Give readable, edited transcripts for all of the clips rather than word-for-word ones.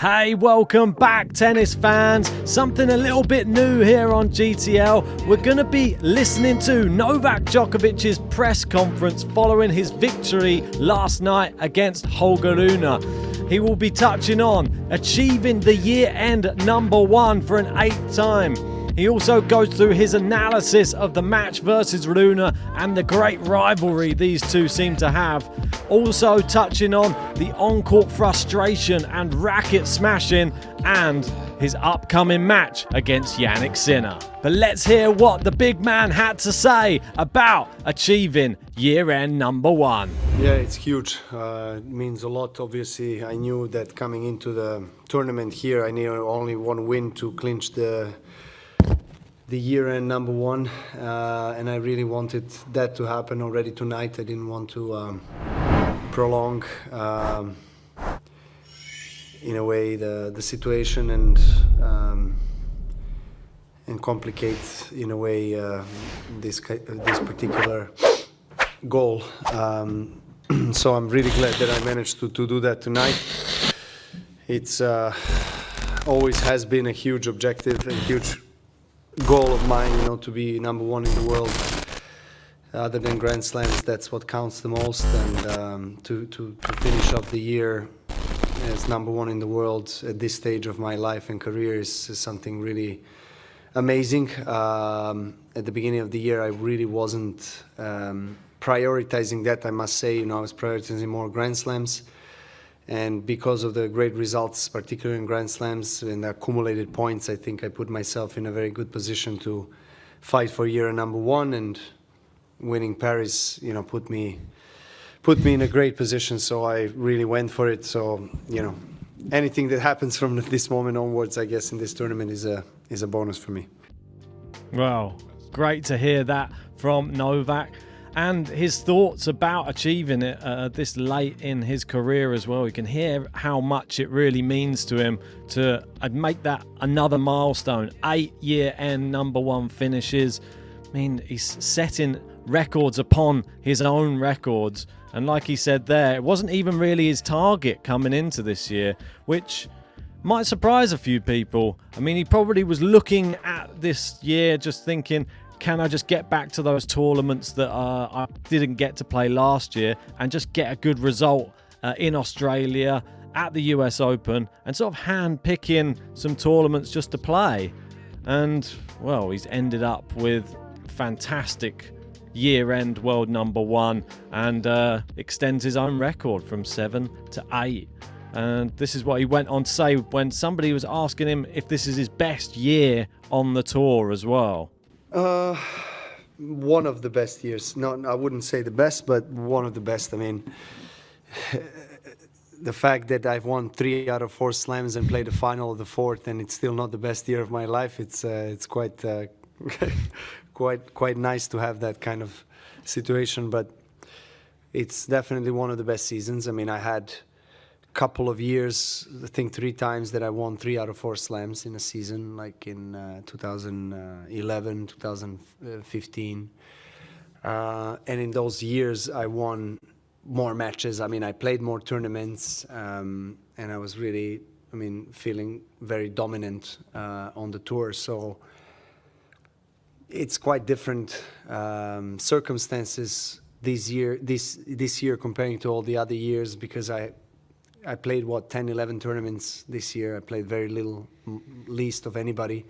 Hey, welcome back, tennis fans. Something a little bit new here on GTL. We're going to be listening to Novak Djokovic's press conference following his victory last night against Holger Rune. He will be touching on achieving the year-end #1 for an 8th time. He also goes through his analysis of the match versus Rune and the great rivalry these two seem to have. Also touching on the on-court frustration and racket smashing and his upcoming match against Jannik Sinner. But let's hear what the big man had to say about achieving year-end #1. Yeah, it's huge. It means a lot. Obviously, I knew that coming into the tournament here, I needed only one win to clinch the year-end #1, and I really wanted that to happen already tonight. I didn't want to prolong, in a way, the situation and complicate, in a way, this particular goal. So I'm really glad that I managed to do that tonight. It's always has been a huge objective and huge goal of mine, to be #1 in the world. Other than Grand Slams, that's what counts the most. And to finish off the year as #1 in the world at this stage of my life and career is something really amazing. At the beginning of the year, I really wasn't prioritizing that, I must say. I was prioritizing more Grand Slams. And because of the great results, particularly in Grand Slams and the accumulated points, I think I put myself in a very good position to fight for year #1. And winning Paris, put me in a great position. So I really went for it. So, anything that happens from this moment onwards, I guess, in this tournament is a bonus for me. Well, great to hear that from Novak. And his thoughts about achieving it this late in his career as well. You can hear how much it really means to him to make that another milestone. 8 year-end #1 finishes. I mean, he's setting records upon his own records. And like he said there, it wasn't even really his target coming into this year, which might surprise a few people. I mean, he probably was looking at this year just thinking, can I just get back to those tournaments that I didn't get to play last year and just get a good result in Australia, at the US Open, and sort of hand-picking some tournaments just to play? And, well, he's ended up with fantastic year-end world #1 and extends his own record from 7 to 8. And this is what he went on to say when somebody was asking him if this is his best year on the tour as well. One of the best years. No, I wouldn't say the best, but one of the best. I mean, the fact that I've won 3 out of 4 slams and played the final of the 4th, and it's still not the best year of my life. It's quite quite nice to have that kind of situation. But it's definitely one of the best seasons. I mean, I had couple of years, I think 3 times that I won 3 out of 4 slams in a season, like in 2011, 2015. And in those years, I won more matches. I mean, I played more tournaments, and I was really, feeling very dominant on the tour. So it's quite different circumstances this year comparing to all the other years, because I played, 10, 11 tournaments this year. I played very little, least of anybody.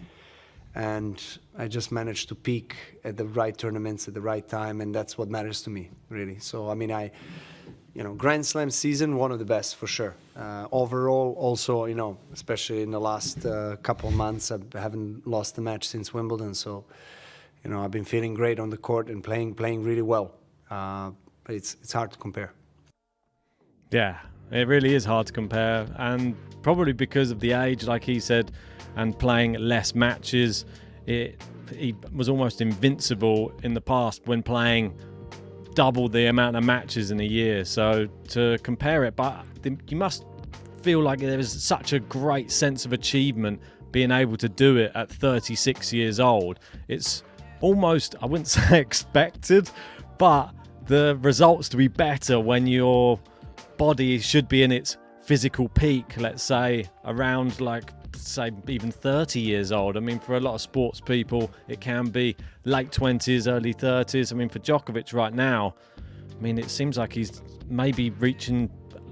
And I just managed to peak at the right tournaments at the right time, and that's what matters to me, really. So, Grand Slam season, one of the best for sure. Overall, also, especially in the last couple of months, I haven't lost a match since Wimbledon. So, I've been feeling great on the court and playing really well. But it's hard to compare. Yeah. It really is hard to compare, and probably because of the age, like he said, and playing less matches, he was almost invincible in the past when playing double the amount of matches in a year. So to compare it, but you must feel like there is such a great sense of achievement being able to do it at 36 years old. It's almost, I wouldn't say expected, but the results to be better when your body should be in its physical peak, let's say, around say even 30 years old. I mean, for a lot of sports people, it can be late 20s, early 30s. I mean, for Djokovic right now, I mean, it seems like he's maybe reaching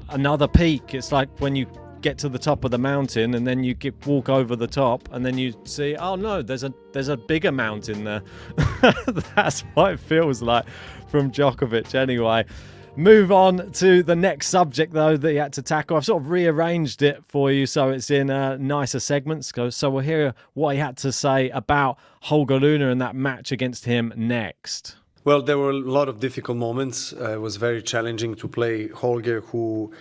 another peak. It's like when you get to the top of the mountain and then you walk over the top and then you see, oh no, there's a bigger mountain there. That's what it feels like from Djokovic anyway. Move on to the next subject, though, that he had to tackle. I've sort of rearranged it for you so it's in nicer segments. So we'll hear what he had to say about Holger Rune and that match against him next. Well, there were a lot of difficult moments. It was very challenging to play Holger, who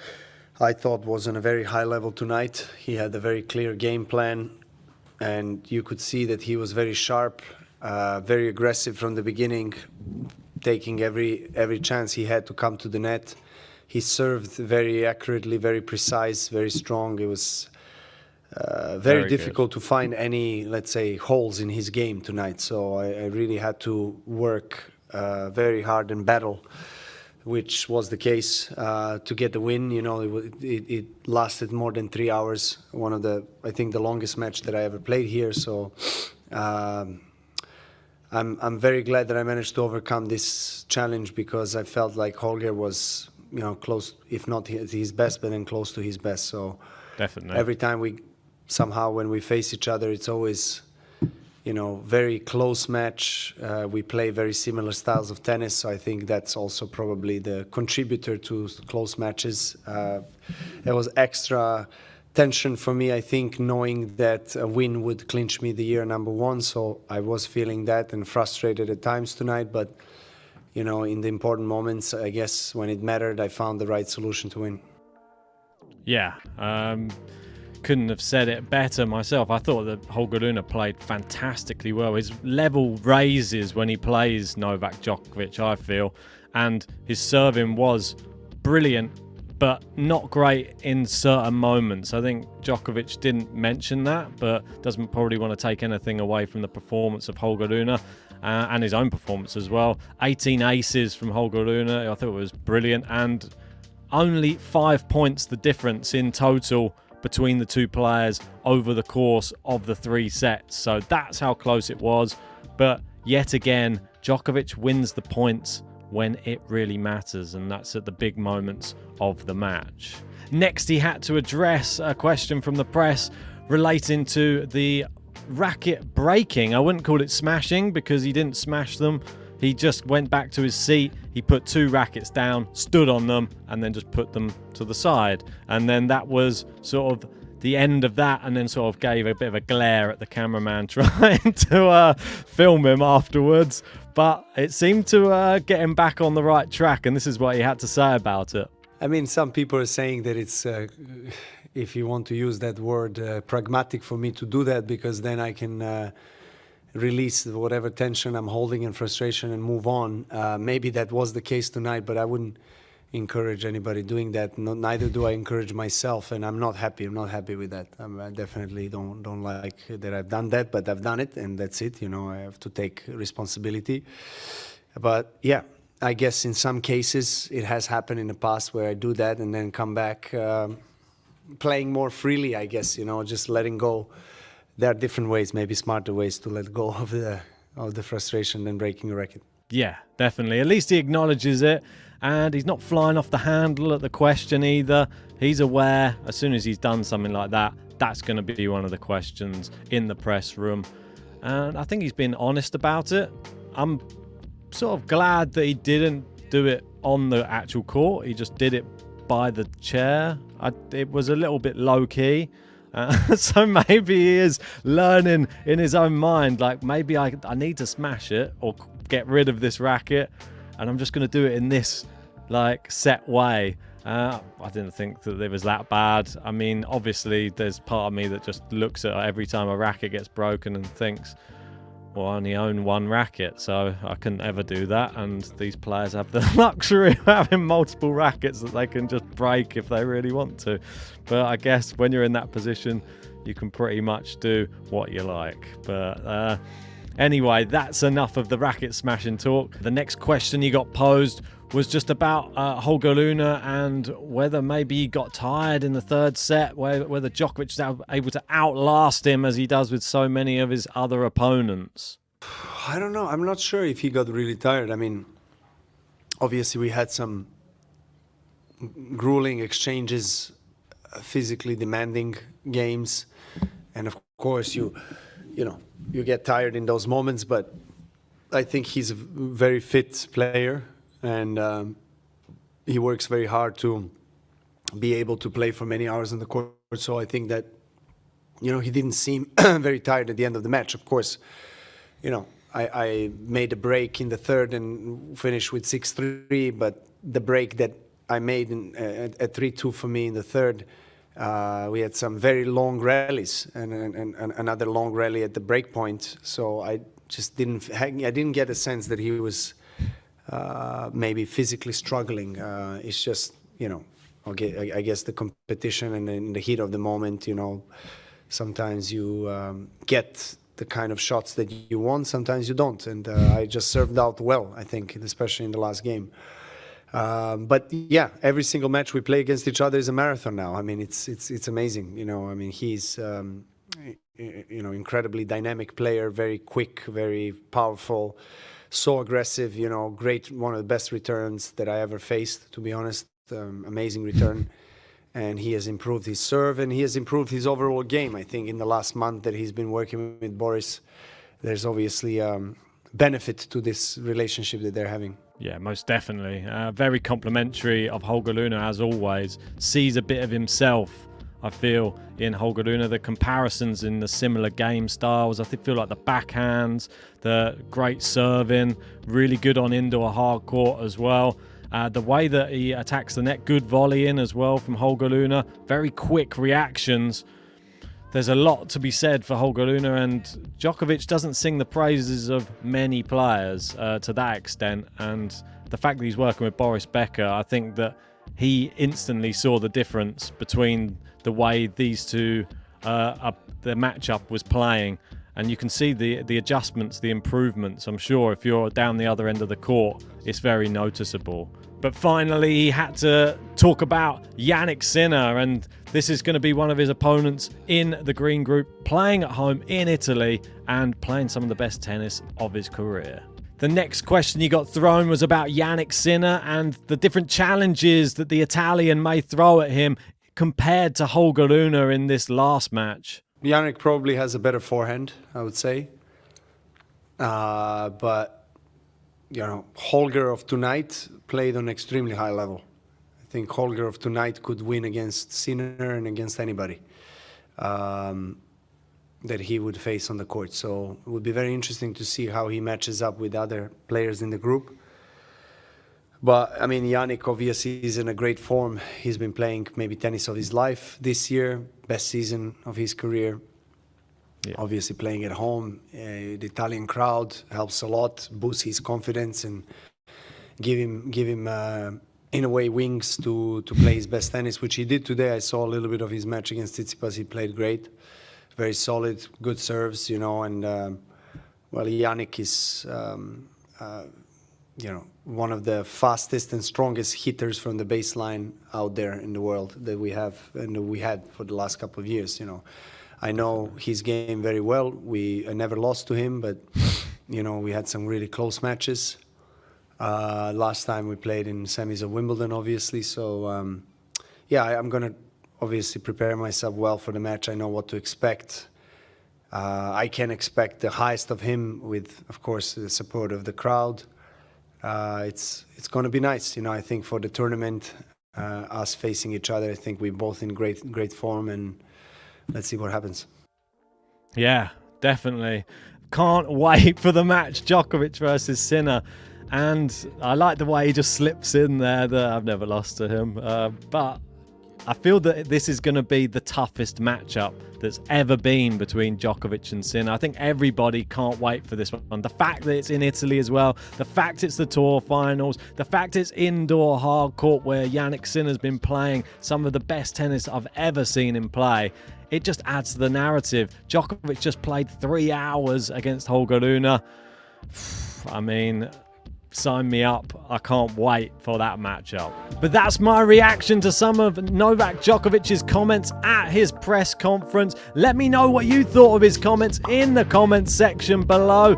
I thought was on a very high level tonight. He had a very clear game plan, and you could see that he was very sharp, very aggressive from the beginning, taking every chance he had to come to the net. He served very accurately, very precise, very strong. It was very difficult to find any, let's say, holes in his game tonight. So I really had to work very hard and battle, which was the case to get the win. You know, it lasted more than 3 hours. One of I think the longest match that I ever played here. So I'm very glad that I managed to overcome this challenge, because I felt like Holger was, you know, close, if not his best, but then close to his best. So definitely every time when we face each other, it's always, you know, very close match. We play very similar styles of tennis, so I think that's also probably the contributor to close matches. There was extra tension for me, I think, knowing that a win would clinch me the year number one. So I was feeling that and frustrated at times tonight. But, you know, in the important moments, I guess when it mattered, I found the right solution to win. Yeah, couldn't have said it better myself. I thought that Holger Rune played fantastically well. His level raises when he plays Novak Djokovic, I feel, and his serving was brilliant, but not great in certain moments. I think Djokovic didn't mention that, but doesn't probably want to take anything away from the performance of Holger Rune and his own performance as well. 18 aces from Holger Rune, I thought it was brilliant, and only 5 points the difference in total between the two players over the course of the 3 sets. So that's how close it was. But yet again, Djokovic wins the points when it really matters, and that's at the big moments of the match. Next, he had to address a question from the press relating to the racket breaking. I wouldn't call it smashing, because he didn't smash them. He just went back to his seat, he put 2 rackets down, stood on them, and then just put them to the side. And then that was sort of the end of that, and then sort of gave a bit of a glare at the cameraman trying to film him afterwards. But it seemed to get him back on the right track, and this is what he had to say about it. I mean, some people are saying that it's, if you want to use that word, pragmatic for me to do that, because then I can release whatever tension I'm holding and frustration and move on. Maybe that was the case tonight, but I wouldn't encourage anybody doing that. Neither do I encourage myself, and I'm not happy. I'm not happy with that. I definitely don't like that I've done that, but I've done it, and that's it. You know, I have to take responsibility. But yeah, I guess in some cases it has happened in the past where I do that and then come back playing more freely, I guess, you know, just letting go. There are different ways, maybe smarter ways to let go of the frustration than breaking a racket. Yeah, definitely. At least he acknowledges it, and he's not flying off the handle at the question either. He's aware as soon as he's done something like that, that's going to be one of the questions in the press room. And I think he's been honest about it. I'm sort of glad that he didn't do it on the actual court. He just did it by the chair. It was a little bit low-key. So maybe he is learning in his own mind, like, maybe I need to smash it or get rid of this racket, and I'm just going to do it in this like set way. I didn't think that it was that bad. I mean, obviously there's part of me that just looks at every time a racket gets broken and thinks, well, I only own one racket, so I couldn't ever do that. And these players have the luxury of having multiple rackets that they can just break if they really want to. But I guess when you're in that position, you can pretty much do what you like. But anyway, that's enough of the racket smashing talk. The next question he got posed was just about Holger Rune and whether maybe he got tired in the third set, whether Djokovic was able to outlast him as he does with so many of his other opponents. I don't know. I'm not sure if he got really tired. I mean, obviously we had some grueling exchanges, physically demanding games, and of course you get tired in those moments, but I think he's a very fit player, and he works very hard to be able to play for many hours on the court. So I think that, he didn't seem very tired at the end of the match. Of course, I made a break in the third and finished with 6-3, but the break that I made at 3-2 for me in the third, we had some very long rallies and another long rally at the break point. So I just didn't get a sense that he was maybe physically struggling. It's just, I guess the competition and in the heat of the moment, sometimes you get the kind of shots that you want, sometimes you don't. And I just served out well, I think, especially in the last game. But yeah, every single match we play against each other is a marathon now. I mean, it's amazing. I mean, he's incredibly dynamic player, very quick, very powerful, so aggressive. Great, one of the best returns that I ever faced, to be honest. Amazing return, and he has improved his serve and he has improved his overall game. I think in the last month that he's been working with Boris, there's obviously benefit to this relationship that they're having. Yeah, most definitely. Very complimentary of Holger Rune, as always. Sees a bit of himself, I feel, in Holger Rune. The comparisons in the similar game styles, I feel like the backhands, the great serving, really good on indoor hard court as well. The way that he attacks the net, good volleying as well from Holger Rune. Very quick reactions. There's a lot to be said for Holger Rune, and Djokovic doesn't sing the praises of many players to that extent. And the fact that he's working with Boris Becker, I think that he instantly saw the difference between the way these two, the matchup was playing. And you can see the adjustments, the improvements. I'm sure if you're down the other end of the court, it's very noticeable. But finally, he had to talk about Jannik Sinner, and this is going to be one of his opponents in the green group, playing at home in Italy and playing some of the best tennis of his career. The next question he got thrown was about Jannik Sinner and the different challenges that the Italian may throw at him compared to Holger Rune in this last match. Jannik probably has a better forehand, I would say. But, Holger of tonight played on extremely high level. I think Holger of tonight could win against Sinner and against anybody that he would face on the court. So it would be very interesting to see how he matches up with other players in the group. But, I mean, Jannik obviously is in a great form. He's been playing maybe tennis of his life this year, best season of his career. Yeah. Obviously playing at home, the Italian crowd helps a lot, boosts his confidence and give him in a way wings to play his best tennis, which he did today. I saw a little bit of his match against Tsitsipas. He played great, very solid, good serves, and Jannik is one of the fastest and strongest hitters from the baseline out there in the world that we have and we had for the last couple of years. I know his game very well. I never lost to him, but we had some really close matches. Last time we played in semis of Wimbledon, obviously. So I'm gonna obviously prepare myself well for the match. I know what to expect. I can expect the highest of him with, of course, the support of the crowd. It's going to be nice, I think for the tournament, us facing each other. I think we're both in great form, and let's see what happens. Yeah, definitely. Can't wait for the match, Djokovic versus Sinner. And I like the way he just slips in there that I've never lost to him. But I feel that this is going to be the toughest matchup that's ever been between Djokovic and Sinner. I think everybody can't wait for this one. The fact that it's in Italy as well, the fact it's the Tour Finals, the fact it's indoor hard court where Jannik Sinner's been playing some of the best tennis I've ever seen him play. It just adds to the narrative. Djokovic just played 3 hours against Holger Rune. I mean, sign me up. I can't wait for that matchup. But that's my reaction to some of Novak Djokovic's comments at his press conference. Let me know what you thought of his comments in the comments section below.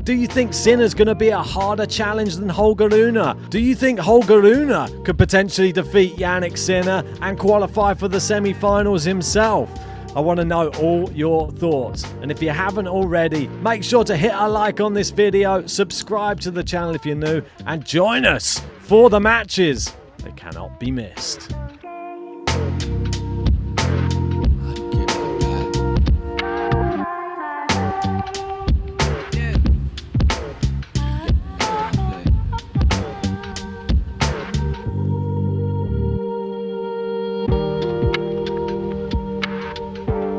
Do you think Sinner's going to be a harder challenge than Holger Rune? Do you think Holger Rune could potentially defeat Jannik Sinner and qualify for the semi-finals himself? I want to know all your thoughts. And if you haven't already, make sure to hit a like on this video, subscribe to the channel if you're new, and join us for the matches. They cannot be missed.